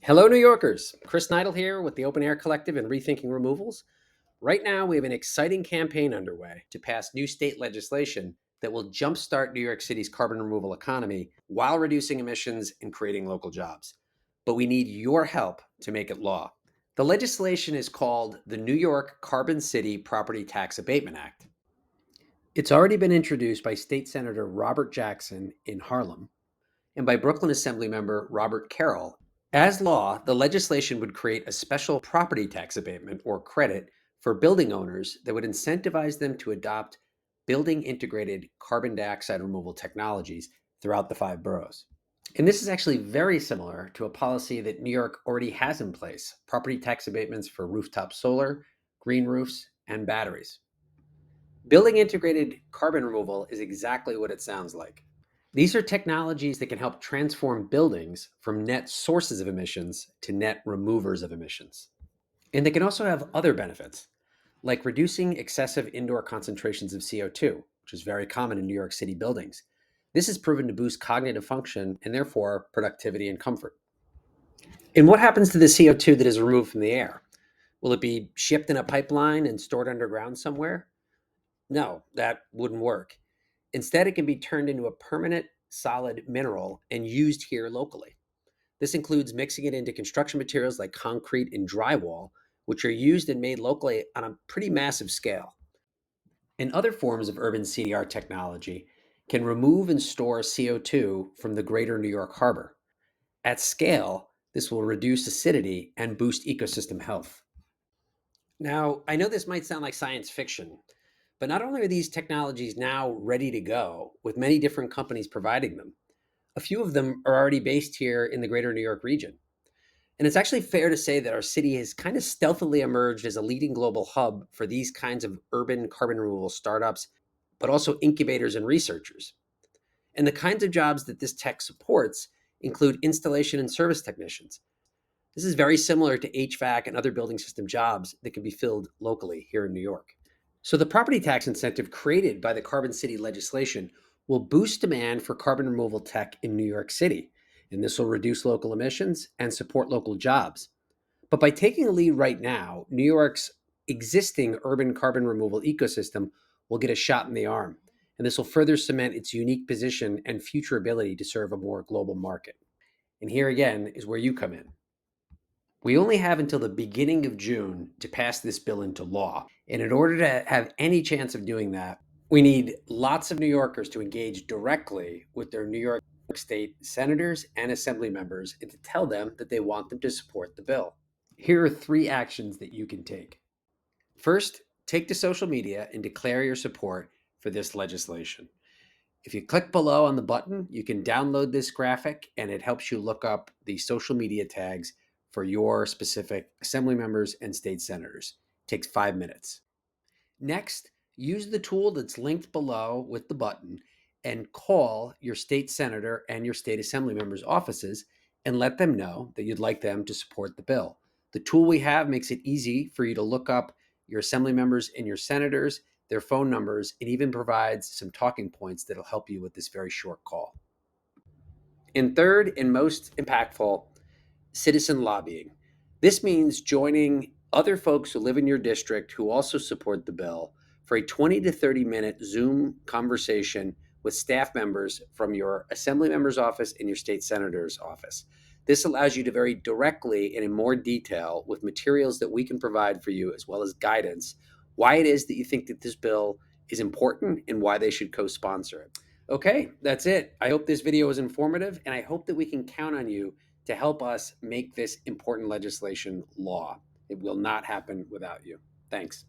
Hello, New Yorkers. Chris Neidl here with the OpenAir Collective and Rethinking Removals. Right now, we have an exciting campaign underway to pass new state legislation that will jumpstart New York City's carbon removal economy while reducing emissions and creating local jobs. But we need your help to make it law. The legislation is called the New York Carbon City Property Tax Abatement Act. It's already been introduced by State Senator Robert Jackson in Harlem and by Brooklyn Assemblymember Robert Carroll. As law, the legislation would create a special property tax abatement or credit for building owners that would incentivize them to adopt building integrated carbon dioxide removal technologies throughout the five boroughs. And this is actually very similar to a policy that New York already has in place: property tax abatements for rooftop solar, green roofs, and batteries. Building integrated carbon removal is exactly what it sounds like. These are technologies that can help transform buildings from net sources of emissions to net removers of emissions. And they can also have other benefits, like reducing excessive indoor concentrations of CO2, which is very common in New York City buildings. This is proven to boost cognitive function and therefore productivity and comfort. And what happens to the CO2 that is removed from the air? Will it be shipped in a pipeline and stored underground somewhere? No, that wouldn't work. Instead, it can be turned into a permanent solid mineral and used here locally. This includes mixing it into construction materials like concrete and drywall, which are used and made locally on a pretty massive scale. And other forms of urban CDR technology can remove and store CO2 from the greater New York harbor. At scale, this will reduce acidity and boost ecosystem health. Now, I know this might sound like science fiction, but not only are these technologies now ready to go, with many different companies providing them, a few of them are already based here in the greater New York region. And it's actually fair to say that our city has kind of stealthily emerged as a leading global hub for these kinds of urban carbon removal startups, but also incubators and researchers. And the kinds of jobs that this tech supports include installation and service technicians. This is very similar to HVAC and other building system jobs that can be filled locally here in New York. So, the property tax incentive created by the Carbon City legislation will boost demand for carbon removal tech in New York City, and this will reduce local emissions and support local jobs. But by taking a lead right now, New York's existing urban carbon removal ecosystem will get a shot in the arm, and this will further cement its unique position and future ability to serve a more global market. And here again is where you come in. We only have until the beginning of June to pass this bill into law. And in order to have any chance of doing that, we need lots of New Yorkers to engage directly with their New York State senators and assembly members and to tell them that they want them to support the bill. Here are three actions that you can take. First, take to social media and declare your support for this legislation. If you click below on the button, you can download this graphic and it helps you look up the social media tags for your specific assembly members and state senators. It takes 5 minutes. Next, use the tool that's linked below with the button and call your state senator and your state assembly members' offices and let them know that you'd like them to support the bill. The tool we have makes it easy for you to look up your assembly members and your senators, their phone numbers. It even provides some talking points that'll help you with this very short call. And third, and most impactful, citizen lobbying. This means joining other folks who live in your district who also support the bill for a 20 to 30-minute Zoom conversation with staff members from your assembly member's office and your state senator's office. This allows you to very directly and in more detail, with materials that we can provide for you as well as guidance, why it is that you think that this bill is important and why they should co-sponsor it. Okay, that's it. I hope this video was informative, and I hope that we can count on you to help us make this important legislation law. It will not happen without you. Thanks.